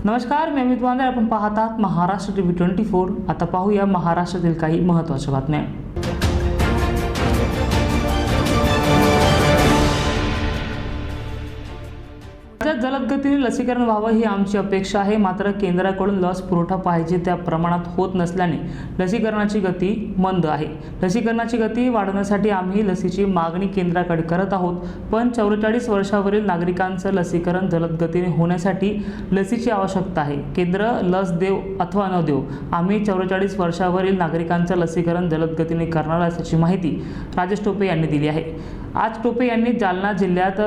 नमस्कार, मी अमित वांदे. आपण पाहतात महाराष्ट्र टीव्ही 24. आता पाहूया महाराष्ट्रातील काही महत्त्वाच्या बातम्या. राज्यात जलद गतीने लसीकरण व्हावं ही आमची अपेक्षा आहे. मात्र केंद्राकडून लस पुरवठा पाहिजे त्या प्रमाणात होत नसल्याने लसीकरणाची गती मंद आहे. लसीकरणाची गती वाढवण्यासाठी आम्ही लसीची मागणी केंद्राकडे करत आहोत. पण 44 वर्षावरील नागरिकांचं लसीकरण जलद गतीने होण्यासाठी लसीची आवश्यकता आहे. केंद्र लस देव अथवा न देव, आम्ही 44 वर्षावरील नागरिकांचं लसीकरण जलद गतीने करणार असल्याची माहिती राजेश टोपे यांनी दिली आहे. आज टोपे यांनी जालना जिल्ह्यात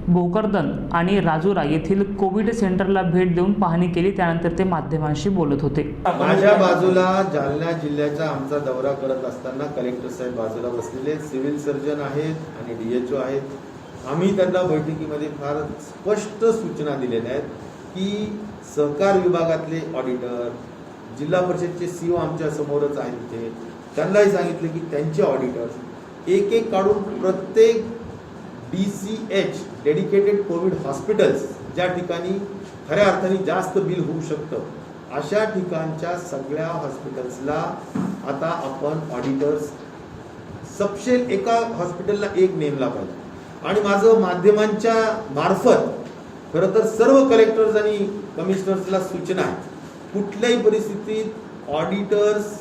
भोकरदन आणि राजुरा येथील कोविड सेंटरला भेट देऊन पाहणी केली. त्यानंतर ते माध्यमांशी बोलत होते. माझ्या बाजूला जालना जिल्ह्याचा आमचा दौरा करत असताना कलेक्टर साहेब बाजूला बसलेले, सिव्हिल सर्जन आहेत आणि DHO आहेत. आम्ही त्यांना बैठकीमध्ये फार स्पष्ट सूचना दिलेल्या आहेत की सहकार विभागातले ऑडिटर, जिल्हा परिषदचे CO आमच्या समोरच आहेत तिथे, त्यांनाही सांगितले की त्यांचे ऑडिटर्स एक एक काढून प्रत्येक DCH डेडिकेटेड कोविड हॉस्पिटल्स ज्या ठिकाणी खऱ्या अर्थाने जास्त बिल होऊ शकतं अशा ठिकाणच्या सगळ्या हॉस्पिटल्सला आता आपण ऑडिटर्स सबशेल एका हॉस्पिटलला एक नेमला पाहिजे. आणि माझं माध्यमांच्या मार्फत खरं तर सर्व कलेक्टर्स आणि कमिशनर्सला सूचना आहे, कुठल्याही परिस्थितीत ऑडिटर्स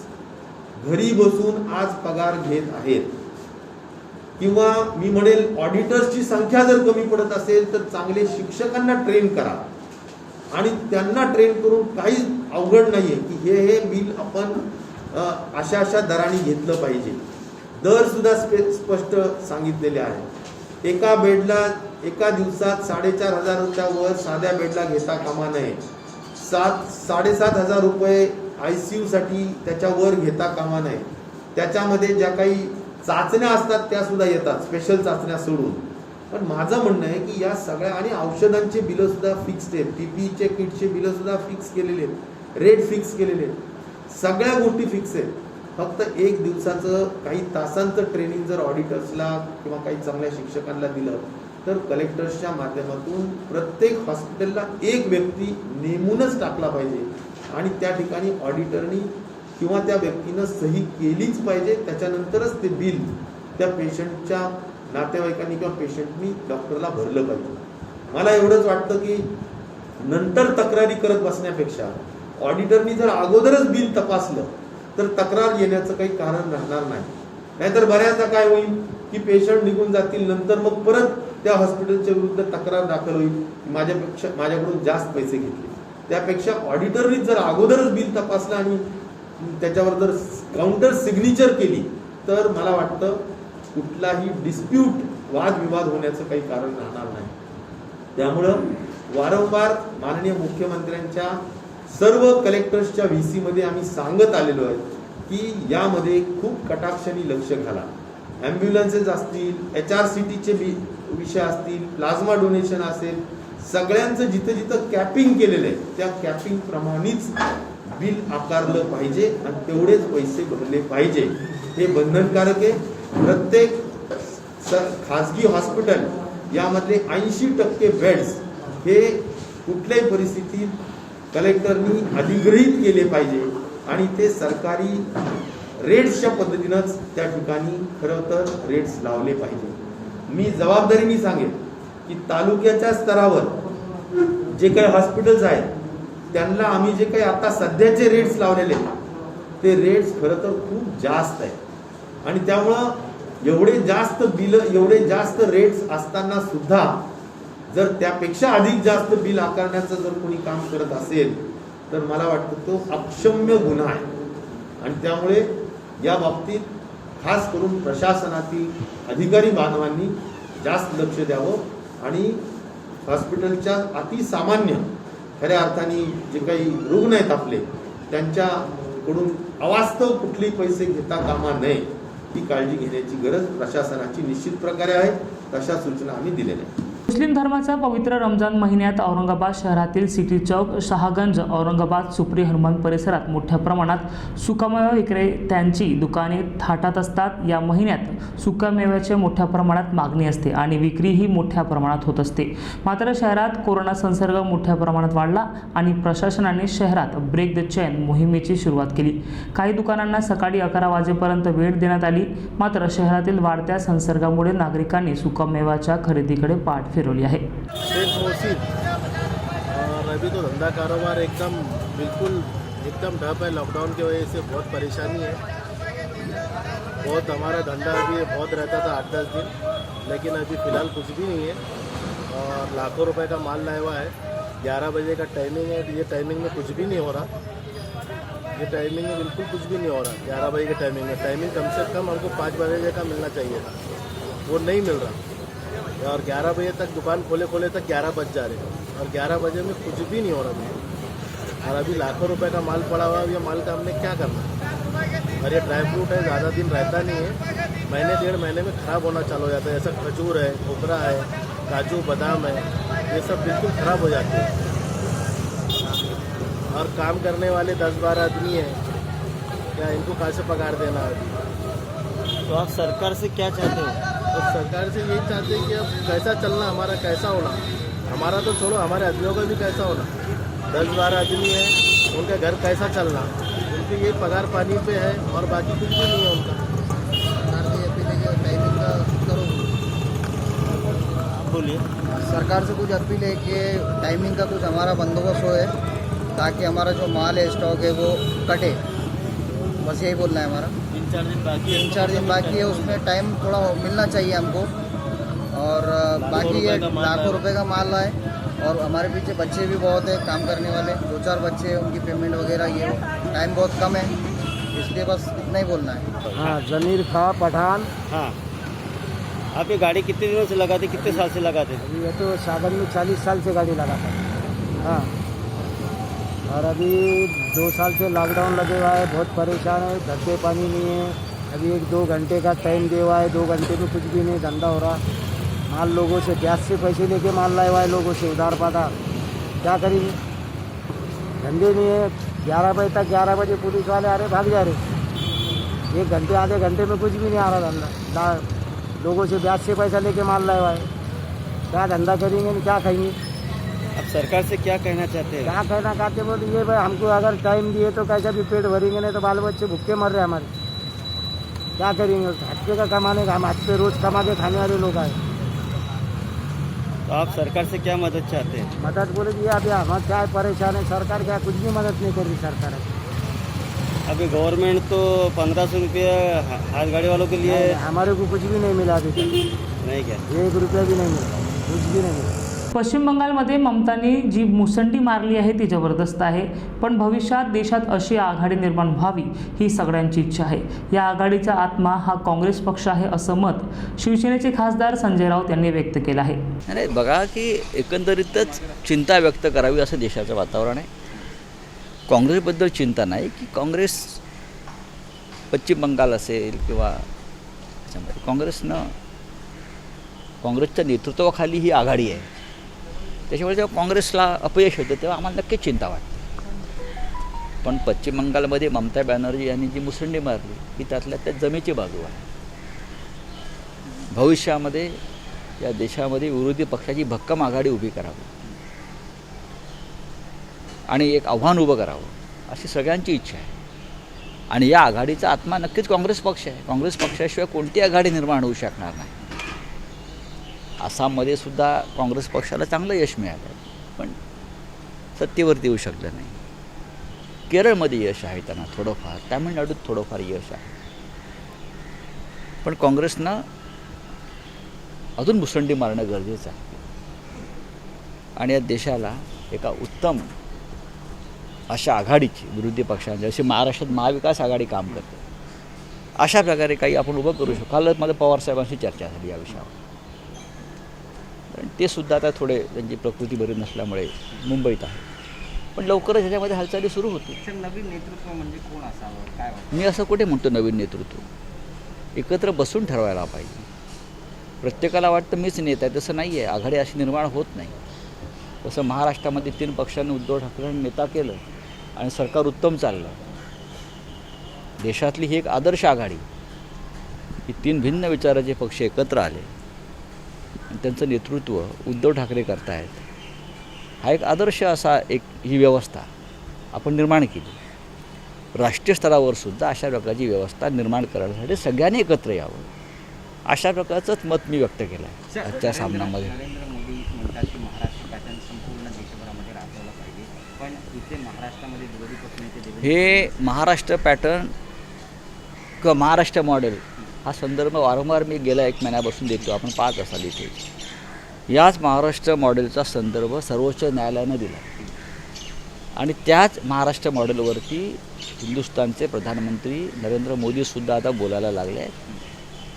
घरी बसून आज पगार घेत आहेत किंवा मी म्हणेल ऑडिटर्सची संख्या जर कमी पडत असेल तर चांगले शिक्षकांना ट्रेन करा आणि त्यांना ट्रेन करून काही अवघड नाहीये की हे बिल आपण अशा अशा दराने घेतलं पाहिजे. दर सुद्धा स्पष्ट सांगितलेले आहे. एका बेडला एका दिवसात 4,500 वर साध्या बेडला घेता कामा नये. 7,500 रुपये ICU साठी त्याच्यावर घेता कामा नये. त्याच्यामध्ये ज्या काही चाचण्या असतात त्या सुद्धा येतात, स्पेशल चाचण्या सोडून. पण माझं म्हणणं आहे की या सगळ्या आणि औषधांचे बिलं सुद्धा फिक्स्ड आहेत, PPEचे किटचे बिलं सुद्धा फिक्स केलेले आहेत, रेट फिक्स केलेले आहेत, सगळ्या गोष्टी फिक्स आहेत. फक्त एक दिवसाचं काही तासांचं ट्रेनिंग जर ऑडिटर्सला किंवा काही चांगल्या शिक्षकांना दिलं तर कलेक्टर्सच्या माध्यमातून प्रत्येक हॉस्पिटलला एक व्यक्ती नेमूनच टाकला पाहिजे आणि त्या ठिकाणी ऑडिटरनी किंवा त्या व्यक्तीनं सही केलीच पाहिजे. त्याच्यानंतरच ते बिल त्या पेशंटच्या नातेवाईकांनी किंवा पेशंटनी डॉक्टरला भरलं पाहिजे. मला एवढंच वाटतं की नंतर तक्रारी करत बसण्यापेक्षा ऑडिटरनी जर अगोदरच बिल तपासलं तर तक्रार येण्याचं काही कारण राहणार नाही. नाहीतर बऱ्याचदा काय होईल की पेशंट निघून जातील, नंतर मग परत त्या हॉस्पिटलच्या विरुद्ध तक्रार दाखल होईल की माझ्याकडून जास्त पैसे घेतले. त्यापेक्षा ऑडिटरनी जर अगोदरच बिल तपासलं आणि त्याच्यावर जर काउंटर सिग्नेचर केली तर मला वाटतं कुठलाही डिस्प्यूट, वादविवाद होण्याचं काही कारण राहणार नाही. त्यामुळं वारंवार माननीय मुख्यमंत्र्यांच्या सर्व कलेक्टर्सच्या VC मध्ये आम्ही सांगत आलेलो आहे की यामध्ये खूप कटाक्षाने लक्ष घाला. ॲम्ब्युलन्सेस असतील, HRCTचे विषय असतील, प्लाझ्मा डोनेशन असेल, सगळ्यांचं जिथं जिथं कॅपिंग केलेलं आहे त्या कॅपिंग प्रमाणेच बिल आकारलं पाहिजे आणि तेवढेच पैसे भरले पाहिजे. हे बंधनकारक आहे. प्रत्येक खाजगी हॉस्पिटल यामधले 80% बेड्स हे कुठल्याही परिस्थितीत कलेक्टरनी अधिग्रहित केले पाहिजे आणि ते सरकारी रेट्सच्या पद्धतीनंच त्या ठिकाणी खरं तर रेट्स लावले पाहिजे. मी जबाबदारीने सांगेन की तालुक्याच्या स्तरावर जे काही हॉस्पिटल्स आहेत त्यांना आम्ही जे काही आता सध्याचे रेट्स लावलेले ते रेट्स खरं तर खूप जास्त आहेत आणि त्यामुळं एवढे जास्त बिल, एवढे जास्त रेट्स असताना सुद्धा जर त्यापेक्षा अधिक जास्त बिल आकारण्याचं जर कोणी काम करत असेल तर मला वाटतं तो अक्षम्य गुन्हा आहे. आणि त्यामुळे या बाबतीत खास करून प्रशासनातील अधिकारी बांधवांनी जास्त लक्ष द्यावं आणि हॉस्पिटलच्या अतिसामान्य खऱ्या अर्थाने जे काही रुग्ण आहेत आपले त्यांच्याकडून अवास्तव कुठलेही पैसे घेता कामा नये ही काळजी घेण्याची गरज प्रशासनाची निश्चित प्रकारे आहे. तशा सूचना आम्ही दिलेल्या आहेत. मुस्लिम धर्माचा पवित्र रमजान महिन्यात औरंगाबाद शहरातील सिटी चौक, शहागंज, औरंगाबाद, सुप्री हनुमान परिसरात मोठ्या प्रमाणात सुकामेवा विक्रेत्यांची दुकाने थाटात असतात. या महिन्यात सुकामेव्याची मोठ्या प्रमाणात मागणी असते आणि विक्रीही मोठ्या प्रमाणात होत असते. मात्र शहरात कोरोना संसर्ग मोठ्या प्रमाणात वाढला आणि प्रशासनाने शहरात ब्रेक द चेन मोहिमेची सुरुवात केली. काही दुकानांना सकाळी 11 वाजेपर्यंत वेळ देण्यात आली. मात्र शहरातील वाढत्या संसर्गामुळे नागरिकांनी सुकामेव्याच्या खरेदीकडे पाठ फिरवली है। शेख मोहसिन और अभी तो धंधा कारोबार बिल्कुल एकदम ठप है। लॉकडाउन की वजह से बहुत परेशानी है। बहुत हमारा धंधा अभी बहुत रहता था 8-10 दिन, लेकिन अभी फ़िलहाल कुछ भी नहीं है और लाखों रुपए का माल लाया हुआ है। 11 बजे का टाइमिंग है, ये टाइमिंग में कुछ भी नहीं हो रहा। ये टाइमिंग में बिल्कुल कुछ भी नहीं हो रहा। 11 बजे के टाइमिंग में कम से कम हमको 5 बजे का मिलना चाहिए था, वो नहीं मिल रहा। और 11 बजे तक दुकान खोले तक 11 बज जा रहे हैं और 11 बजे में कुछ भी नहीं हो रहा। और अभी लाखों रुपए का माल पड़ा हुआ है। ये माल का हमने क्या करना। और ये ड्राई फ्रूट है, ज़्यादा दिन रहता नहीं है, महीने 1.5 महीने में ख़राब होना चालू हो जाता है। जैसा खजूर है, खोपरा है, काजू बादाम है, ये सब बिल्कुल ख़राब हो जाते हैं। और काम करने वाले 10-12 आदमी हैं, क्या इनको कैसे पगार देना है? तो आप सरकार से क्या चाहते हो? तो सरकार से यही चाहते हैं कि अब कैसा चलना, हमारा कैसा होना। हमारा तो छोड़ो, हमारे आदमियों का भी कैसा होना। 10-12 आदमी हैं, उनका घर कैसा चलना। उनकी ये पगार पानी पे है और बाकी कुछ भी नहीं है उनका। टाइमिंग का करो। आप बोलिए। सरकार से कुछ अपील है कि टाइमिंग का कुछ हमारा बंदोबस्त हो है, ताकि हमारा जो माल है, स्टॉक है, वो कटे। बस यही बोलना है हमारा। 3-4 दिन बाकी है। 3-4 दिन बाकी है, उसमें टाइम थोड़ा मिलना चाहिए हमको। और बाकी ये लाखों रुपए का माल है और हमारे पीछे बच्चे भी बहुत है काम करने वाले, 2-4 बच्चे हैं, उनकी पेमेंट वगैरह ये टाइम बहुत कम है, इसलिए बस इतना ही बोलना है। हाँ, ज़मीर खां पठान। हाँ, आप ये गाड़ी कितने दिनों से लगाते, कितने साल से लगाते? अभी ये तो सागन में 40 साल से गाड़ी लगाता है। हाँ, और अभी 2 साल से लॉकडाउन लगे हुआ है, बहुत परेशान है, धंधे पानी नहीं है। अभी 1-2 घंटे का टाइम दिया हुआ है, 2 घंटे में कुछ भी नहीं धंधा हो रहा। माल लोगों से ब्याज से पैसे लेके माल लाए हुआ है, लोगों से उधार पाता। क्या करेंगे, धंधे नहीं है। 11 बजे तक, 11 बजे पुलिस वाले आ रहे, भाग जा रहे। 1 घंटे आधे घंटे में कुछ भी नहीं आ रहा धंधा। लोगों से ब्याज से पैसा लेके माल लाए हुआ है। क्या धंधा करेंगे, क्या खाएंगे? आप सरकार से क्या कहना चाहते हैं? क्या कहना चाहते बोले ये भाई, हमको अगर टाइम दिए तो कैसा भी पेट भरेंगे, नहीं तो बाल बच्चे भूखे मर रहे हमारे। क्या करेंगे, हाथ का कमाने का, हम हाथ पे रोज कमा के खाने वाले लोग आए। तो आप सरकार से क्या मदद चाहते हैं? मदद बोले कि अभी हम क्या परेशान है, सरकार क्या कुछ भी मदद नहीं कर रही सरकार। अभी गवर्नमेंट तो 1500 रुपये हाथ गाड़ी वालों के लिए हमारे को कुछ भी नहीं मिला अभी तक। नहीं क्या? 1 रुपया भी नहीं मिला, कुछ भी नहीं मिला। पश्चिम बंगालमध्ये ममतानी जी मुसंडी मारली आहे ती जबरदस्त आहे, पण भविष्यात देशात अशी आघाडी निर्माण व्हावी ही सगळ्यांची इच्छा आहे. या आघाडीचा आत्मा हा काँग्रेस पक्ष आहे असं मत शिवसेनेचे खासदार संजय राऊत यांनी व्यक्त केलं आहे. नाही बघा की एकंदरीतच चिंता व्यक्त करावी असं देशाचं वातावरण आहे. काँग्रेसबद्दल चिंता नाही की काँग्रेस पश्चिम बंगाल असेल किंवा त्याच्यामध्ये काँग्रेसच्या नेतृत्वाखाली ही आघाडी आहे. त्याच्यामुळे जेव्हा काँग्रेसला अपयश होतं तेव्हा आम्हाला नक्कीच चिंता वाटते. पण पश्चिम बंगालमध्ये ममता बॅनर्जी यांनी जी मुसंडी मारली ही त्यातल्या त्या जमेची बाजू आहे. भविष्यामध्ये या देशामध्ये विरोधी पक्षाची भक्कम आघाडी उभी करावी आणि एक आव्हान उभं करावं अशी सगळ्यांची इच्छा आहे. आणि या आघाडीचा आत्मा नक्कीच काँग्रेस पक्ष आहे. काँग्रेस पक्षाशिवाय कोणती आघाडी निर्माण होऊ शकणार नाही. आसाममध्ये सुद्धा काँग्रेस पक्षाला चांगलं यश मिळालं, पण सत्तेवरती येऊ शकलं नाही. केरळमध्ये यश आहे त्यांना थोडंफार, तामिळनाडूत थोडंफार यश आहे. पण काँग्रेसनं अजून मुसंडी मारणं गरजेचं आहे आणि या देशाला एका उत्तम अशा आघाडीची विरोधी पक्षांची, जशी महाराष्ट्रात महाविकास आघाडी काम करते, अशा प्रकारे काही आपण उभं करू शकतो. कालच माझं पवारसाहेबांशी चर्चा झाली या विषयावर. कारण ते सुद्धा आता थोडे त्यांची प्रकृती बरी नसल्यामुळे मुंबईत आहे, पण लवकरच ह्याच्यामध्ये हालचाली सुरू होतील. नवीन नेतृत्व म्हणजे कोण असावं, काय वाटतं? मी असं कुठे म्हणतो नवीन नेतृत्व, एकत्र बसून ठरवायला पाहिजे. प्रत्येकाला वाटतं मीच नेता आहे, तसं नाही आहे. आघाडी अशी निर्माण होत नाही. तसं महाराष्ट्रामध्ये 3 पक्षांनी उद्धव ठाकरेंनी नेता केलं आणि सरकार उत्तम चाललं. देशातली ही एक आदर्श आघाडी, ही 3 भिन्न विचाराचे पक्ष एकत्र आले आणि त्यांचं नेतृत्व उद्धव ठाकरे करतायत. हा एक आदर्श असा ही व्यवस्था आपण निर्माण केली. राष्ट्रीय स्तरावर सुद्धा अशा प्रकारची व्यवस्था निर्माण करण्यासाठी सगळ्यांनी एकत्र यावं, अशा प्रकारचंच मत मी व्यक्त केलं आहे आजच्या सामन्यामध्ये. नरेंद्र मोदी म्हणतात की महाराष्ट्र पॅटर्न संपूर्ण देशभरामध्ये राबवला पाहिजे, पण इथे महाराष्ट्रामध्ये विरोधी पक्षनेते हे महाराष्ट्र पॅटर्न किंवा महाराष्ट्र मॉडेल हा संदर्भ वारंवार मी गेल्या 1 महिन्यापासून देतो. आपण पाहत असाल इथे. याच महाराष्ट्र मॉडेलचा संदर्भ सर्वोच्च न्यायालयानं दिला आणि त्याच महाराष्ट्र मॉडेलवरती हिंदुस्थानचे प्रधानमंत्री नरेंद्र मोदीसुद्धा आता बोलायला लागले आहेत.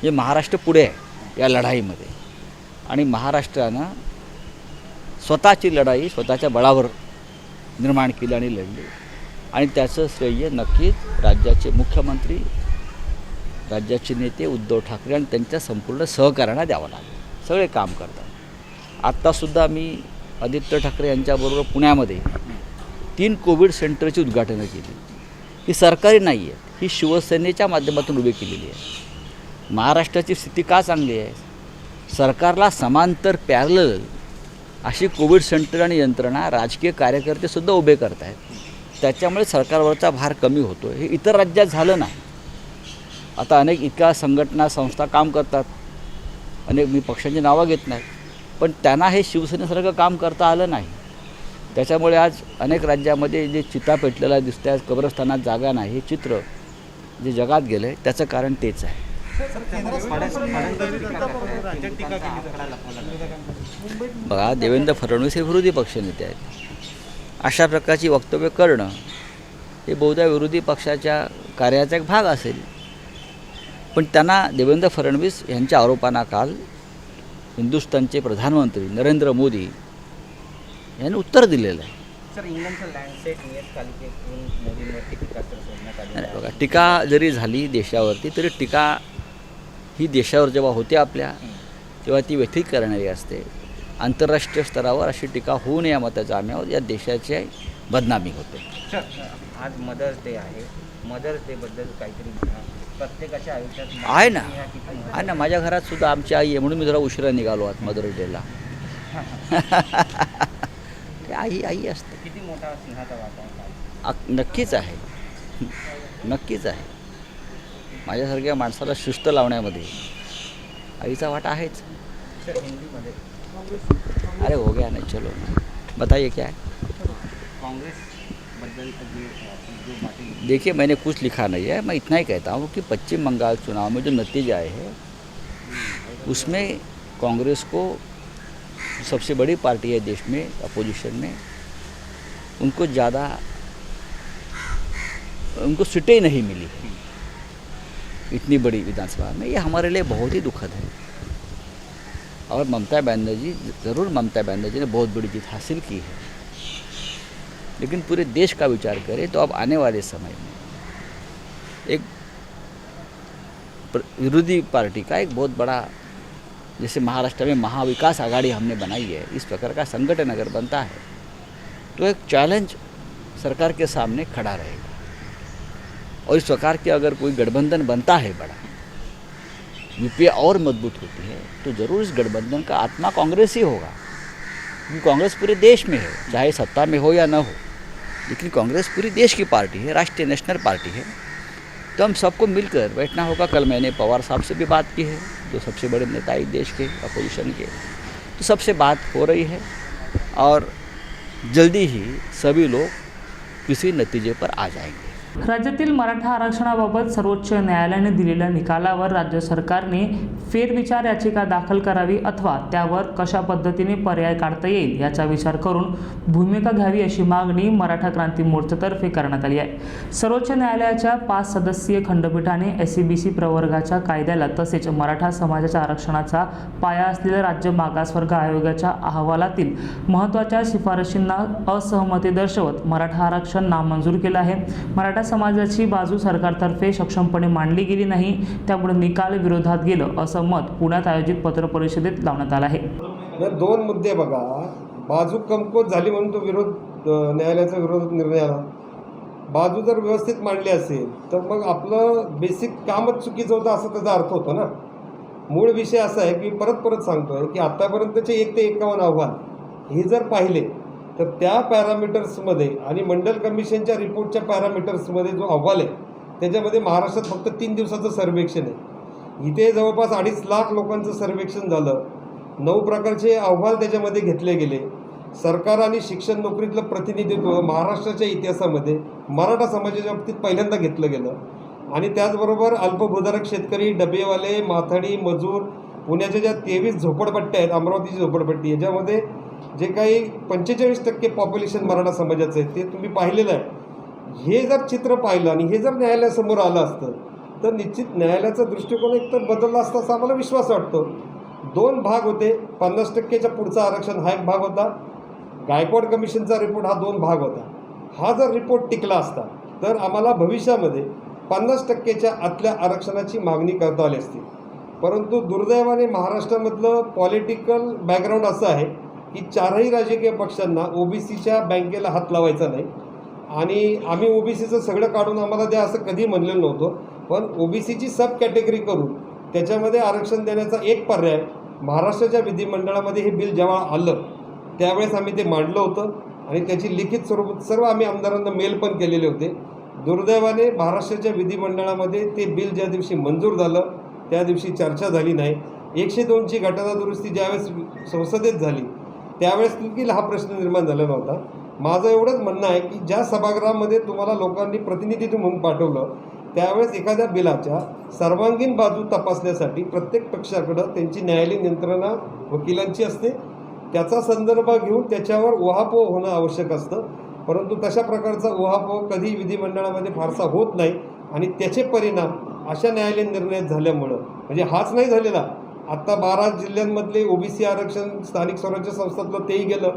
जे महाराष्ट्र पुढे आहे या लढाईमध्ये आणि महाराष्ट्रानं स्वतःची लढाई स्वतःच्या बळावर निर्माण केली आणि लढली आणि त्याचं श्रेय नक्कीच राज्याचे मुख्यमंत्री, राज्याचे नेते उद्धव ठाकरे आणि त्यांच्या संपूर्ण सहकार्यांना द्यावं लागेल. सगळे काम करतात. आत्तासुद्धा मी आदित्य ठाकरे यांच्याबरोबर पुण्यामध्ये 3 कोविड सेंटरची उद्घाटनं केली. ही सरकारी नाही आहे, ही शिवसेनेच्या माध्यमातून उभी केलेली आहे. महाराष्ट्राची स्थिती का चांगली आहे? सरकारला समांतर पॅरलल अशी कोविड सेंटर आणि यंत्रणा राजकीय कार्यकर्तेसुद्धा उभे करत आहेत. त्याच्यामुळे सरकारवरचा भार कमी होतो. हे इतर राज्यात झालं नाही. आता अनेक इतक्या संघटना संस्था काम करतात, अनेक मी पक्षांची नावं घेत नाहीत, पण त्यांना हे शिवसेनेसारखं काम करता आलं नाही. त्याच्यामुळे आज अनेक राज्यामध्ये जे चिता पेटलेला दिसतं आहे, कब्रस्थानात जागा नाही, हे चित्र जे जगात गेलं आहे त्याचं कारण तेच आहे. बघा, देवेंद्र फडणवीस हे विरोधी पक्षनेते आहेत. अशा प्रकारची वक्तव्य करणं हे बहुधा विरोधी पक्षाच्या कार्याचा एक भाग असेल. पण त्यांना देवेंद्र फडणवीस यांच्या आरोपांना काल हिंदुस्थानचे प्रधानमंत्री नरेंद्र मोदी यांनी उत्तर दिलेलं आहे. सर, इंग्लंडचं लँडसेट नियतकालिकेतून मोदींवरती टीकास्त्र सोडण्यात आली आहे. बघा, टीका जरी झाली देशावरती तरी टीका ही देशावर जेव्हा होते आपल्या तेव्हा ती व्यथित करणारी असते. आंतरराष्ट्रीय स्तरावर अशी टीका होऊ नये या मताचा आम्ही आहोत. या देशाची बदनामी होते. सर, आज मदर्स डे आहे. मदर्स डेबद्दल काहीतरी म्हणा. प्रत्येकाच्या आयुष्यात आहे ना, माझ्या घरात सुद्धा आमची आई आहे, म्हणून मी जरा उशिरा निघालो आज मदर्स डेला. आई असते. किती मोठा सिंहाचा वाटा आहे? नक्कीच आहे, नक्कीच आहे. माझ्यासारख्या माणसाला शिस्त लावण्यामध्ये आईचा वाटा आहेच. सर, हिंदीमध्ये अरे हो गया नहीं, चलो बताइए क्या है. काँग्रेसबद्दल जो बातें देखिए, मैंने कुछ लिखा नहीं है. मैं इतना ही कहता हूँ कि पश्चिम बंगाल चुनाव में जो नतीजा आए हैं उसमें कांग्रेस को सबसे बड़ी पार्टी है देश में अपोजिशन में, उनको सीटें नहीं मिली इतनी बड़ी विधानसभा में. ये हमारे लिए बहुत ही दुखद है. और ममता बनर्जी ने बहुत बड़ी जीत हासिल की है. लेकिन पूरे देश का विचार करें तो अब आने वाले समय में एक विरोधी पार्टी का एक बहुत बड़ा, जैसे महाराष्ट्र में महाविकास आघाड़ी हमने बनाई है, इस प्रकार का संगठन अगर बनता है तो एक चैलेंज सरकार के सामने खड़ा रहेगा. और इस प्रकार के अगर कोई गठबंधन बनता है बड़ा, यूपीए और मजबूत होती है, तो ज़रूर इस गठबंधन का आत्मा कांग्रेस ही होगा. क्योंकि कांग्रेस पूरे देश में है, चाहे सत्ता में हो या न हो, लेकिन कांग्रेस पूरी देश की पार्टी है, राष्ट्रीय नेशनल पार्टी है. तो हम सबको मिलकर बैठना होगा. कल मैंने पवार साहब से भी बात की है, जो सबसे बड़े नेता है देश के अपोजिशन के. तो सबसे बात हो रही है और जल्दी ही सभी लोग किसी नतीजे पर आ जाएंगे. राज्यातील मराठा आरक्षणाबाबत सर्वोच्च न्यायालयाने दिलेल्या निकालावर राज्य सरकारने फेरविचार याचिका दाखल करावी अथवा त्यावर कशा पद्धतीने पर्याय काढता येईल याचा विचार करून भूमिका घ्यावी अशी मागणी मराठा क्रांती मोर्चातर्फे करण्यात आली आहे. सर्वोच्च न्यायालयाच्या 5 सदस्यीय खंडपीठाने SCBC प्रवर्गाच्या कायद्याला तसेच मराठा समाजाच्या आरक्षणाचा पाया असलेल्या राज्य मागासवर्ग आयोगाच्या अहवालातील महत्त्वाच्या शिफारशींना असहमती दर्शवत मराठा आरक्षण नामंजूर केलं आहे. मराठा मराठा समाजाची बाजू सरकारतर्फे सक्षमपणे मांडली गेली नाही, त्यामुळे निकाल विरोधात गेलं असं मत पुण्यात आयोजित पत्रपरिषदेत लावण्यात आलं आहे. दोन मुद्दे बघा, बाजू कमकुवत झाली म्हणून तो न्यायालयाचा विरोध निर्णय आला. बाजू जर व्यवस्थित मांडली असेल तर मग आपलं बेसिक कामच चुकीचं होतं असं त्याचा अर्थ होतो ना. मूळ विषय असा आहे की परत सांगतोय की आतापर्यंतचे 1 ते 51 अहवाल हे जर पाहिले तर त्या पॅरामीटर्समध्ये आणि मंडल कमिशनच्या रिपोर्टच्या पॅरामीटर्समध्ये जो अहवाल आहे त्याच्यामध्ये महाराष्ट्रात फक्त 3 दिवसाचं सर्वेक्षण आहे. इथे जवळपास 2.5 लाख लोकांचं सर्वेक्षण झालं. 9 प्रकारचे अहवाल त्याच्यामध्ये घेतले गेले. सरकार आणि शिक्षण नोकरीतलं प्रतिनिधित्व महाराष्ट्राच्या इतिहासामध्ये मराठा समाजाच्या बाबतीत पहिल्यांदा घेतलं गेलं. आणि त्याचबरोबर अल्पभूधारक शेतकरी, डबेवाले, माथाडी, मजूर, पुण्याच्या ज्या 23 झोपडपट्ट्या आहेत, अमरावतीची झोपडपट्टी, याच्यामध्ये जे काही 45% पॉप्युलेशन मराठा समाजाचं आहे ते तुम्ही पाहिलेलं आहे. हे जर चित्र पाहिलं आणि हे जर न्यायालयासमोर आलं असतं तर निश्चित न्यायालयाचा दृष्टिकोन एकतर बदलला असता असा आम्हाला विश्वास वाटतो. 2 भाग होते. 50%च्या पुढचं आरक्षण हा एक भाग होता. गायकवाड कमिशनचा रिपोर्ट हा 2 भाग होता. हा जर रिपोर्ट टिकला असता तर आम्हाला भविष्यामध्ये 50%च्या आतल्या आरक्षणाची मागणी करता आली असती. परंतु दुर्दैवाने महाराष्ट्रामधलं पॉलिटिकल बॅकग्राऊंड असं आहे की 4ही राजकीय पक्षांना ओबीसीच्या बँकेला हात लावायचा नाही. आणि आम्ही ओबीसीचं सगळं काढून आम्हाला द्या असं कधी म्हणलेलं नव्हतं. पण ओबीसीची सब कॅटेगरी करून त्याच्यामध्ये आरक्षण देण्याचा एक पर्याय महाराष्ट्राच्या विधिमंडळामध्ये हे बिल जेव्हा आलं त्यावेळेस आम्ही ते मांडलं होतं आणि त्याची लिखित स्वरूपात सर्व आम्ही आमदारांना मेल पण केलेले होते. दुर्दैवाने महाराष्ट्राच्या विधिमंडळामध्ये ते बिल ज्या दिवशी मंजूर झालं त्या दिवशी चर्चा झाली नाही. 102ची घटना दुरुस्ती ज्यावेळेस संसदेत झाली त्यावेळेस देखील हा प्रश्न निर्माण झाला नव्हता. माझं एवढंच म्हणणं आहे की ज्या सभागृहामध्ये तुम्हाला लोकांनी प्रतिनिधित्व म्हणून पाठवलं त्यावेळेस एखाद्या बिलाच्या सर्वांगीण बाजू तपासण्यासाठी प्रत्येक पक्षाकडं त्यांची न्यायालयीन यंत्रणा वकिलांची असते. त्याचा संदर्भ घेऊन त्याच्यावर उहापोह होणं आवश्यक असतं. परंतु तशा प्रकारचा उहापोह कधी विधिमंडळामध्ये फारसा होत नाही आणि त्याचे परिणाम अशा न्यायालयीन निर्णय झाल्यामुळं, म्हणजे हाच नाही झालेला, आत्ता 12 जिल्ह्यांमधले ओबीसी आरक्षण स्थानिक स्वराज्य संस्थातलं तेही गेलं.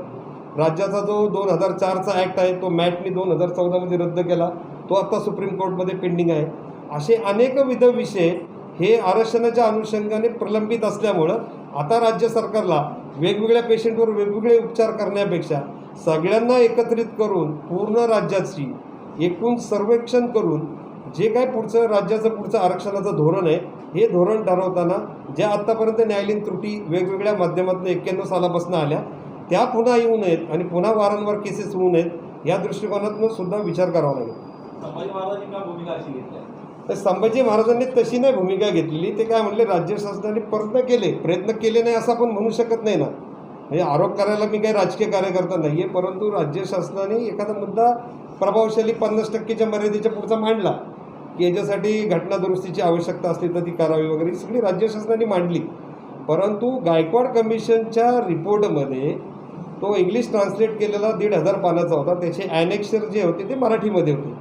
राज्याचा जो 2004चा ॲक्ट आहे तो मॅटनी 2014मध्ये रद्द केला, तो आत्ता सुप्रीम कोर्टमध्ये पेंडिंग आहे. असे अनेकविध विषय हे आरक्षणाच्या अनुषंगाने प्रलंबित असल्यामुळं आता राज्य सरकारला वेगवेगळ्या पेशंटवर वेगवेगळे उपचार करण्यापेक्षा सगळ्यांना एकत्रित करून पूर्ण राज्याची एकूण सर्वेक्षण करून जे काय राज्याचं पुढचं आरक्षणाचं धोरण आहे हे धोरण ठरवताना ज्या आत्तापर्यंत न्यायालयीन त्रुटी वेगवेगळ्या माध्यमातून 91 सालापासून आल्या त्या पुन्हा येऊ नयेत आणि पुन्हा वारंवार केसेस होऊ नयेत या दृष्टिकोनातून सुद्धा विचार करावा लागेल. संभाजी महाराजांनी तशी नाही भूमिका घेतलेली. ते काय म्हणले, राज्य शासनाने प्रयत्न केले नाही असं आपण म्हणू शकत नाही ना. म्हणजे आरोप करायला मी काही राजकीय कार्यकर्ता नाही आहे, परंतु राज्य शासनाने एखादा मुद्दा प्रभावशाली 50%च्या मर्यादेच्या पुढचा मांडला की याच्यासाठी घटना दुरुस्तीची आवश्यकता असली तर ती करावी वगैरे सगळी राज्य शासनाने मांडली. परंतु गायकवाड कमिशनच्या रिपोर्टमध्ये तो इंग्लिश ट्रान्सलेट केलेला 1,500 पानाचा होता. त्याचे ॲनेक्शर जे होते ते मराठीमध्ये होते.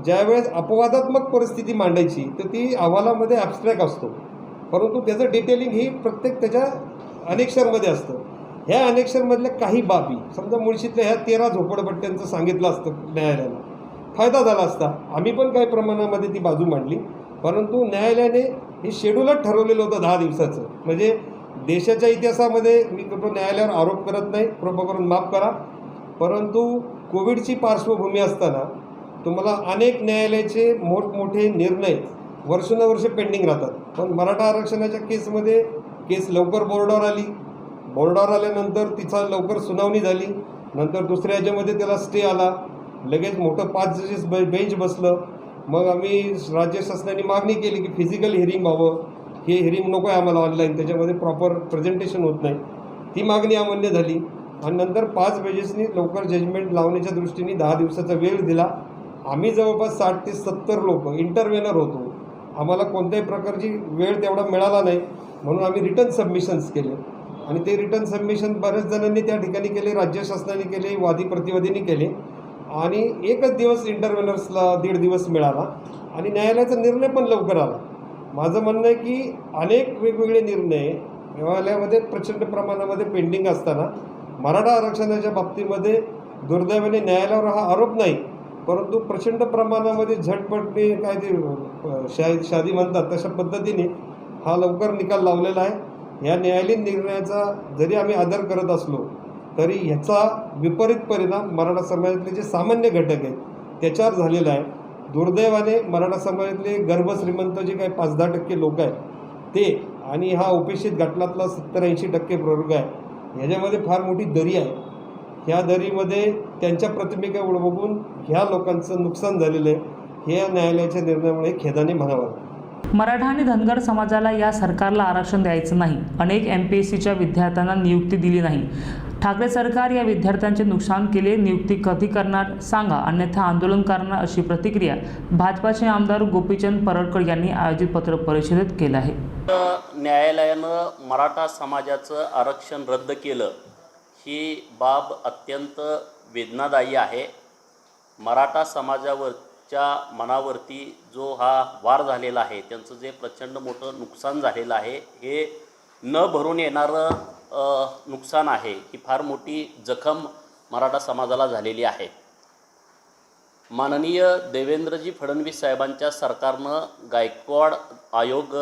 ज्यावेळेस अपवादात्मक परिस्थिती मांडायची तर ती अहवालामध्ये ॲब्स्ट्रॅक्ट असतो, परंतु त्याचं डिटेलिंग ही प्रत्येक त्याच्या अनेक्शरमध्ये असतं. ह्या अनेक्शरमधल्या काही बाबी समजा मुळशीतल्या ह्या 13 झोपडपट्ट्यांचं सांगितलं असतं न्यायालयाला, फायदा झाला असता. आम्ही पण काही प्रमाणामध्ये ती बाजू मांडली, परंतु न्यायालयाने हे शेड्यूलच ठरवलेलं होतं 10 दिवसाचं. म्हणजे देशाच्या इतिहासामध्ये मी न्यायालयावर आरोप करत नाही, कृपा करून माफ करा, परंतु कोविडची पार्श्वभूमी असताना तुम्हाला अनेक न्यायालयाचे मोठमोठे निर्णय वर्षानुवर्षे पेंडिंग राहतात. पण मराठा आरक्षणाच्या केसमध्ये केस लवकर बोर्डावर आली, बोर्डावर आल्यानंतर तिचा लवकर सुनावणी झाली, नंतर दुसऱ्या ह्याच्यामध्ये त्याला स्टे आला, लगेच मोठं 5 जजेस बेंच बसलं. मग आम्ही राज्य शासनाने मागणी केली की फिजिकल हिअरिंग व्हावं, हे हिअरिंग नको आहे आम्हाला ऑनलाईन, त्याच्यामध्ये प्रॉपर प्रेझेंटेशन होत नाही. ती मागणी अमान्य झाली आणि नंतर 5 जजेसनी लवकर जजमेंट लावण्याच्या दृष्टीने 10 दिवसाचा वेळ दिला. आम्ही जवळपास 60 ते 70 लोक इंटरव्हेनर होतो. आम्हाला कोणत्याही प्रकारची वेळ तेवढा मिळाला नाही, म्हणून आम्ही रिटर्न सबमिशन्स केले आणि ते रिटर्न सबमिशन बऱ्याच जणांनी त्या ठिकाणी केले, राज्य शासनाने केले, वादी प्रतिवादींनी केले आणि एकच दिवस इंटरव्हेनर्सला 1.5 दिवस मिळाला आणि न्यायालयाचा निर्णय पण लवकर आला. माझं म्हणणं आहे की अनेक वेगवेगळे निर्णय न्यायालयामध्ये प्रचंड प्रमाणामध्ये पेंडिंग असताना मराठा आरक्षणाच्या बाबतीमध्ये दुर्दैवाने न्यायालयावर हा आरोप नाही, परंतु प्रचंड प्रमाणामध्ये झटपटने काय ते शादी म्हणतात तशा पद्धतीने हा लवकर निकाल लावलेला आहे. ह्या न्यायालयीन निर्णयाचा जरी आम्ही आदर करत असलो तरी ह्याचा विपरीत परिणाम मराठा समाजातले जे सामान्य घटक आहेत त्याच्यावर झालेला आहे. दुर्दैवाने मराठा समाजातले गर्भश्रीमंत जे काही 5-10% लोक आहेत ते आणि हा ओबीसी घटनातला 70-80% प्रवर्ग आहे, ह्याच्यामध्ये फार मोठी दरी आहे. ह्या दरीमध्ये त्यांच्या प्रतिमेकडे बघून ह्या लोकांचं नुकसान झालेलं आहे. हे या न्यायालयाच्या निर्णयामुळे खेदाने म्हणावं. मराठा आणि धनगर समाजाला या सरकारला आरक्षण द्यायचं नाही. अनेक MPSCच्या विद्यार्थ्यांना नियुक्ती दिली नाही. ठाकरे सरकार या विद्यार्थ्यांचे नुकसान केले. नियुक्ती कधी करणार सांगा, अन्यथा आंदोलन करणार, अशी प्रतिक्रिया भाजपाचे आमदार गोपीचंद पडळकर यांनी आयोजित पत्रपरिषदेत केलं आहे. न्यायालयानं मराठा समाजाचं आरक्षण रद्द केलं ही बाब अत्यंत वेदनादायी आहे. मराठा समाजाच्या मनावरती जो हा वार झालेला आहे, त्यांचं जे प्रचंड मोठं नुकसान झालेलं आहे, हे न भरून येणारं नुकसान आहे. ही फार मोठी जखम मराठा समाजाला झालेली आहे. माननीय देवेंद्रजी फडणवीस साहेबांच्या सरकारनं गायकवाड आयोग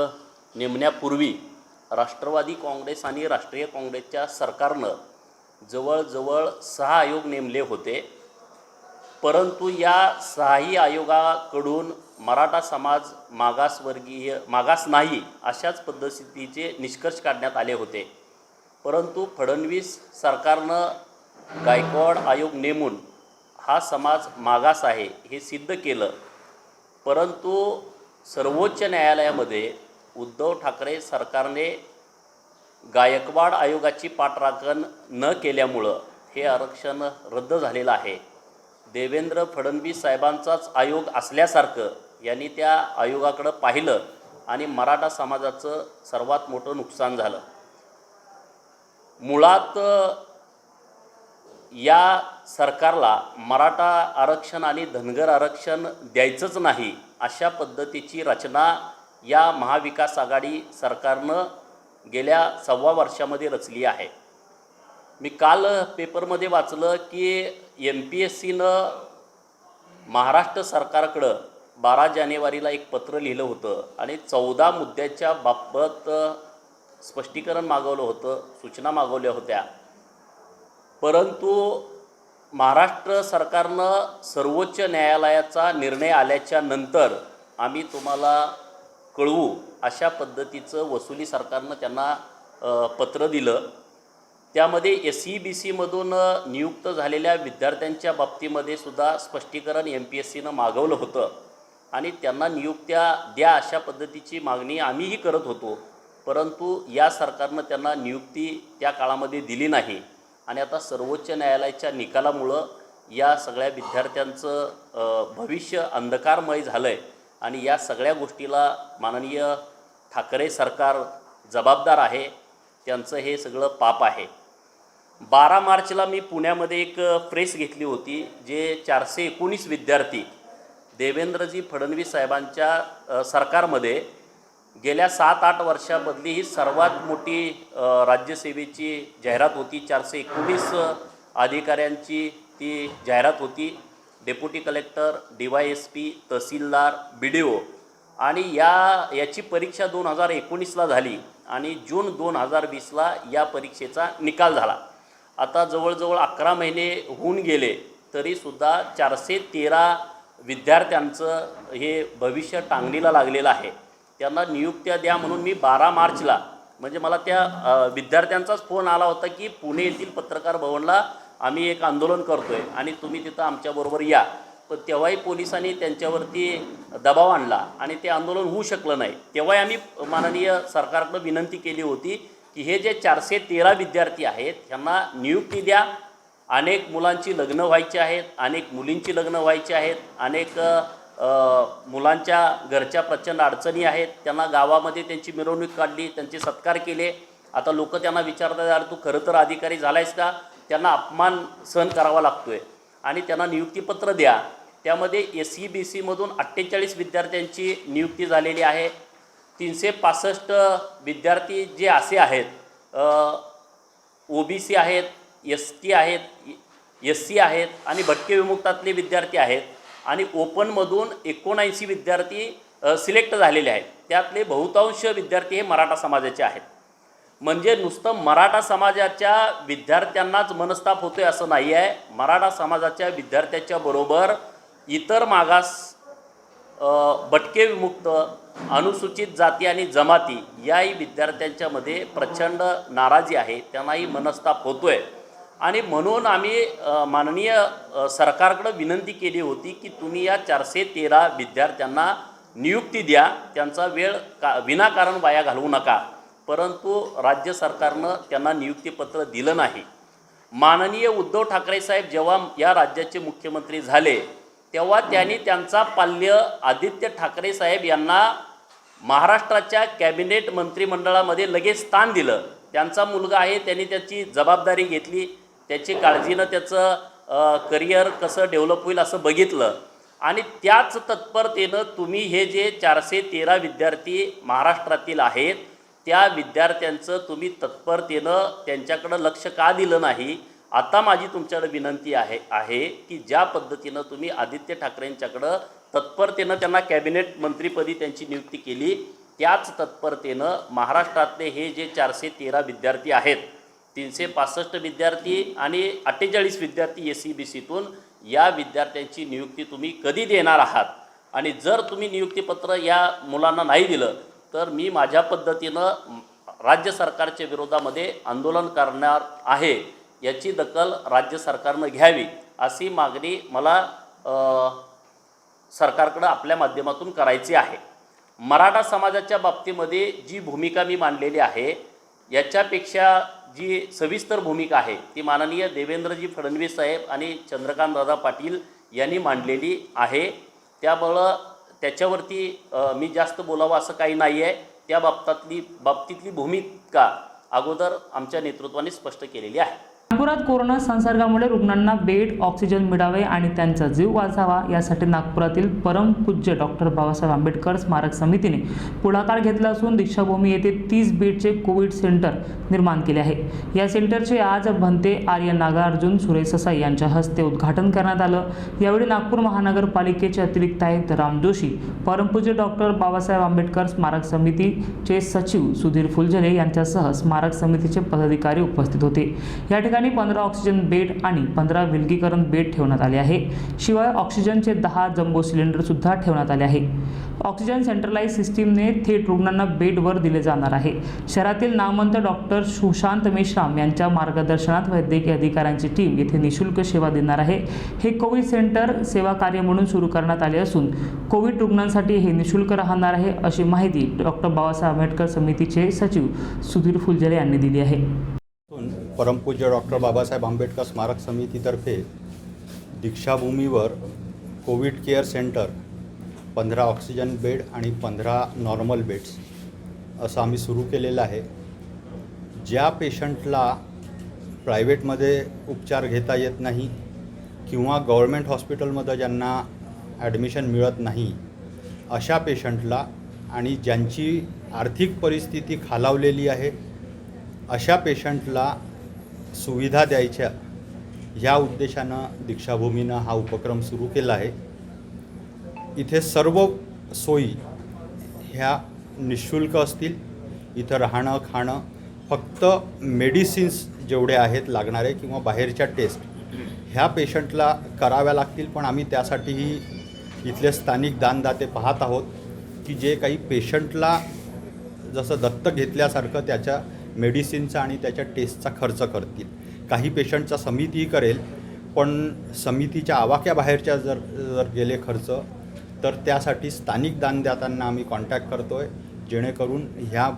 नेमण्यापूर्वी राष्ट्रवादी काँग्रेस आणि राष्ट्रीय काँग्रेसच्या सरकारनं जवळजवळ 6 आयोग नेमले होते. परंतु या 6ही आयोगाकडून मराठा समाज मागास नाही अशाच पद्धतीचे निष्कर्ष काढण्यात आले होते. परंतु फडणवीस सरकारनं गायकवाड आयोग नेमून हा समाज मागास आहे हे सिद्ध केलं. परंतु सर्वोच्च न्यायालयामध्ये उद्धव ठाकरे सरकारने गायकवाड आयोगाची पाठराखण न केल्यामुळं हे आरक्षण रद्द झालेलं आहे. देवेंद्र फडणवीस साहेबांचाच आयोग असल्यासारखं यांनी त्या आयोगाकडं पाहिलं आणि मराठा समाजाचं सर्वात मोठं नुकसान झालं. मुळात या सरकारला मराठा आरक्षण आणि धनगर आरक्षण द्यायचंच नाही अशा पद्धतीची रचना या महाविकास आघाडी सरकारनं गेल्या 1.25 वर्षामध्ये रचली आहे. मी काल पेपरमध्ये वाचलं की MPSCनं महाराष्ट्र सरकारकडं 12 जानेवारीला एक पत्र लिहिलं होतं आणि 14 मुद्द्याच्या बाबत स्पष्टीकरण मागवलं होतं, सूचना मागवल्या होत्या. परंतु महाराष्ट्र सरकारनं सर्वोच्च न्यायालयाचा निर्णय आल्याच्या नंतर आम्ही तुम्हाला कळवू अशा पद्धतीचं वसुली सरकारनं त्यांना पत्र दिलं. त्यामध्ये SEBCमधून नियुक्त झालेल्या विद्यार्थ्यांच्या बाबतीमध्ये सुद्धा स्पष्टीकरण MPSCनं मागवलं होतं आणि त्यांना नियुक्त्या द्या अशा पद्धतीची मागणी आम्हीही करत होतो. परंतु या सरकारनं त्यांना नियुक्ती त्या काळामध्ये दिली नाही आणि आता सर्वोच्च न्यायालयाच्या निकालामुळं या सगळ्या विद्यार्थ्यांचं भविष्य अंधकारमय झालं आहे आणि या सगळ्या गोष्टीला माननीय ठाकरे सरकार जबाबदार आहे. त्यांचं हे सगळं पाप आहे. 12 मार्चला मी पुण्यामध्ये एक प्रेस घेतली होती. जे 419 विद्यार्थी देवेंद्रजी फडणवीस साहेबांच्या सरकारमध्ये गेल्या 7-8 वर्षामधली ही सर्वात मोठी राज्यसेवेची जाहिरात होती. 419 अधिकाऱ्यांची ती जाहिरात होती. डेप्युटी कलेक्टर, DYSP, तहसीलदार, BDO आणि याची परीक्षा 2019ला झाली आणि जून 2020ला या परीक्षेचा निकाल झाला. आता जवळजवळ 11 महिने होऊन गेले तरीसुद्धा 413 विद्यार्थ्यांचं हे भविष्य टांगणीला लागलेलं आहे. त्यांना नियुक्त्या द्या म्हणून मी 12 मार्चला म्हणजे मला त्या विद्यार्थ्यांचाच फोन आला होता की पुणे येथील पत्रकार भवनला आम्ही एक आंदोलन करतो आहे आणि तुम्ही तिथं आमच्याबरोबर या. पण तेव्हाही पोलिसांनी त्यांच्यावरती दबाव आणला आणि ते आंदोलन होऊ शकलं नाही. तेव्हाही आम्ही माननीय सरकारकडं विनंती केली होती की हे जे 413 विद्यार्थी आहेत ह्यांना नियुक्ती द्या. अनेक मुलांची लग्न व्हायची आहेत, अनेक मुलींची लग्न व्हायची आहेत, अनेक मुलांच्या घरच्या प्रचंड अडचणी आहेत. त्यांना गावामध्ये त्यांची मिरवणूक काढली, त्यांचे सत्कार केले. आता लोक त्यांना विचारतात यार तू खरं तर अधिकारी झालायस का? त्यांना अपमान सहन करावा लागतो आहे आणि त्यांना नियुक्तीपत्र द्या. त्यामध्ये SEBCमधून 48 विद्यार्थ्यांची नियुक्ती झालेली आहे. 365 विद्यार्थी जे असे आहेत OBC आहेत, ST आहेत, SC आहेत आणि भटके विमुक्तातले विद्यार्थी आहेत आणि ओपनमधून 79 विद्यार्थी सिलेक्ट झालेले आहेत. त्यातले बहुतांश विद्यार्थी हे मराठा समाजाचे आहेत. म्हणजे नुसतं मराठा समाजाच्या विद्यार्थ्यांनाच मनस्ताप होतोय असं नाही आहे. मराठा समाजाच्या विद्यार्थ्याच्या बरोबर इतर मागास, भटके विमुक्त, अनुसूचित जाती आणि जमाती याही विद्यार्थ्यांच्यामध्ये प्रचंड नाराजी आहे. त्यांनाही मनस्ताप होतोय. आणि म्हणून आम्ही माननीय सरकारकडे विनंती केली होती की तुम्ही या 413 विद्यार्थ्यांना नियुक्ती द्या, त्यांचा वेळ विनाकारण वाया घालवू नका. परंतु राज्य सरकारनं त्यांना नियुक्तीपत्र दिलं नाही. माननीय उद्धव ठाकरे साहेब जेव्हा या राज्याचे मुख्यमंत्री झाले तेव्हा त्यांनी त्यांचा पाल्य आदित्य ठाकरे साहेब यांना महाराष्ट्राच्या कॅबिनेट मंत्रिमंडळामध्ये लगेच स्थान दिलं. त्यांचा मुलगा आहे, त्यांनी त्याची जबाबदारी घेतली, त्याची काळजीनं त्याचं करिअर कसं डेव्हलप होईल असं बघितलं. आणि त्याच तत्परतेनं तुम्ही हे जे 413 विद्यार्थी महाराष्ट्रातील आहेत त्या विद्यार्थ्यांचं तुम्ही तत्परतेनं त्यांच्याकडं लक्ष का दिलं नाही. आता माझी तुमच्याकडे विनंती आहे की ज्या पद्धतीनं तुम्ही आदित्य ठाकरेंच्याकडं तत्परतेनं त्यांना कॅबिनेट मंत्रीपदी त्यांची नियुक्ती केली, त्याच तत्परतेनं महाराष्ट्रातले हे जे 413 विद्यार्थी आहेत, 365 विद्यार्थी आणि 48 विद्यार्थी SC-BCतून, या विद्यार्थ्यांची नियुक्ती तुम्ही कधी देणार आहात. आणि जर तुम्ही नियुक्तीपत्र या मुलांना नाही दिलं तर मी माझ्या पद्धतीनं राज्य सरकारच्या विरोधामध्ये आंदोलन करणार आहे. याची दखल राज्य सरकारनं घ्यावी अशी मागणी मला सरकारकडं आपल्या माध्यमातून करायची आहे. मराठा समाजाच्या बाबतीमध्ये जी भूमिका मी मांडलेली आहे याच्यापेक्षा जी सविस्तर भूमिका आहे ती माननीय देवेंद्रजी फडणवीस साहेब आणि चंद्रकांतदादा पाटील यांनी मांडलेली आहे. त्यामुळं त्याच्यावरती मी जास्त बोलावं असं काही नाही आहे. त्या बाबतीतली भूमिका अगोदर आमच्या नेतृत्वाने स्पष्ट केलेली आहे. नागपुरात कोरोना संसर्गामुळे रुग्णांना बेड, ऑक्सिजन मिळावे आणि त्यांचा जीव वाचावा यासाठी नागपुरातील परमपूज्य डॉक्टर बाबासाहेब आंबेडकर स्मारक समितीने पुढाकार घेतला असून दीक्षाभूमी येथे 30 बेडचे कोविड सेंटर निर्माण केले आहे. या सेंटरचे आज भंते आर्य नागार्जुन सुरेश ससाई यांच्या हस्ते उद्घाटन करण्यात आलं. यावेळी नागपूर महानगरपालिकेचे अतिरिक्त आयुक्त राम जोशी, परमपूज्य डॉक्टर बाबासाहेब आंबेडकर स्मारक समितीचे सचिव सुधीर फुलझले यांच्यासह स्मारक समितीचे पदाधिकारी उपस्थित होते. या ठिकाणी 15 ऑक्सिजन बेड आणि 15 विलगीकरण बेड ठेवण्यात आले आहे. शिवाय ऑक्सिजनचे 10 जम्बो सिलेंडर सुद्धा ठेवण्यात आले आहे. ऑक्सिजन सेंट्रलाइज सिस्टीमने थेट रुग्णांना बेडवर दिले जाणार आहे. शहरातील नामवंत डॉक्टर सुशांत मेश्राम यांच्या मार्गदर्शनात वैद्यकीय अधिकाऱ्यांची टीम येथे निशुल्क सेवा देणार आहे. हे कोविड सेंटर सेवा कार्य म्हणून सुरू करण्यात आले असून कोविड रुग्णांसाठी हे निशुल्क राहणार आहे अशी माहिती डॉक्टर बाबासाहेब आंबेडकर समितीचे सचिव सुधीर फुलझले यांनी दिली आहे. परमपूज्य डॉक्टर बाबासाहेब आंबेडकर स्मारक समितीतर्फे दीक्षाभूमीवर Covid care centre, 15 oxygen bed आणि 15 नॉर्मल बेड्स असं आम्ही सुरू केलेलं आहे. ज्या पेशंटला प्रायव्हेटमध्ये उपचार घेता येत नाही किंवा गव्हर्मेंट हॉस्पिटलमध्ये ज्यांना ॲडमिशन मिळत नाही अशा पेशंटला आणि ज्यांची आर्थिक परिस्थिती खालावलेली आहे अशा पेशंटला सुविधा द्यायच्या ह्या उद्देशानं दीक्षाभूमीनं हा उपक्रम सुरू केला आहे. इथे सर्व सोयी ह्या निःशुल्क असतील. इथं राहणं खाणं, फक्त मेडिसिन्स जेवढे आहेत लागणारे किंवा बाहेरच्या टेस्ट ह्या पेशंटला कराव्या लागतील. पण आम्ही त्यासाठीही इथले स्थानिक दानदाते पाहत आहोत की जे काही पेशंटला जसं दत्तक घेतल्यासारखं त्याच्या मेडिसिनचा आणि त्याच्या टेस्टचा खर्च करतील. काही पेशंटचा समितीही करेल, पण समितीच्या आवाक्याबाहेरच्या जर गेले खर्च तर त्यासाठी स्थानिक दानदात्यांना आम्ही कॉन्टॅक्ट करतो आहे, जेणेकरून ह्या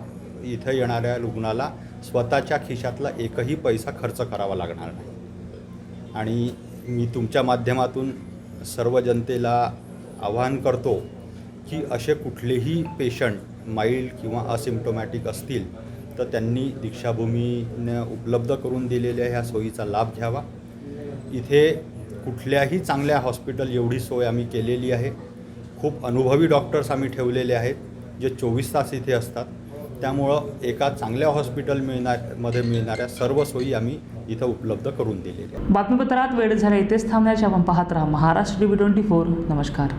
इथं येणाऱ्या रुग्णाला स्वतःच्या खिशातला एकही पैसा खर्च करावा लागणार नाही. आणि मी तुमच्या माध्यमातून सर्व जनतेला आवाहन करतो की असे कुठलेही पेशंट माइल्ड किंवा असिम्प्टोमॅटिक असतील तर त्यांनी दीक्षाभूमीने उपलब्ध करून दिलेल्या ह्या सोयीचा लाभ घ्यावा. इथे कुठल्याही चांगल्या हॉस्पिटल एवढी सोय आम्ही केलेली आहे. खूप अनुभवी डॉक्टर्स आम्ही ठेवलेले आहेत जे 24 तास इथे असतात. त्यामुळं एका चांगल्या हॉस्पिटलमध्ये मिळणाऱ्या सर्व सोयी आम्ही इथं उपलब्ध करून दिलेले आहे. बातमीपत्रात वेळ झाला इथेच थांबण्याचे आपण पाहत राहा महाराष्ट्र TV 24. नमस्कार.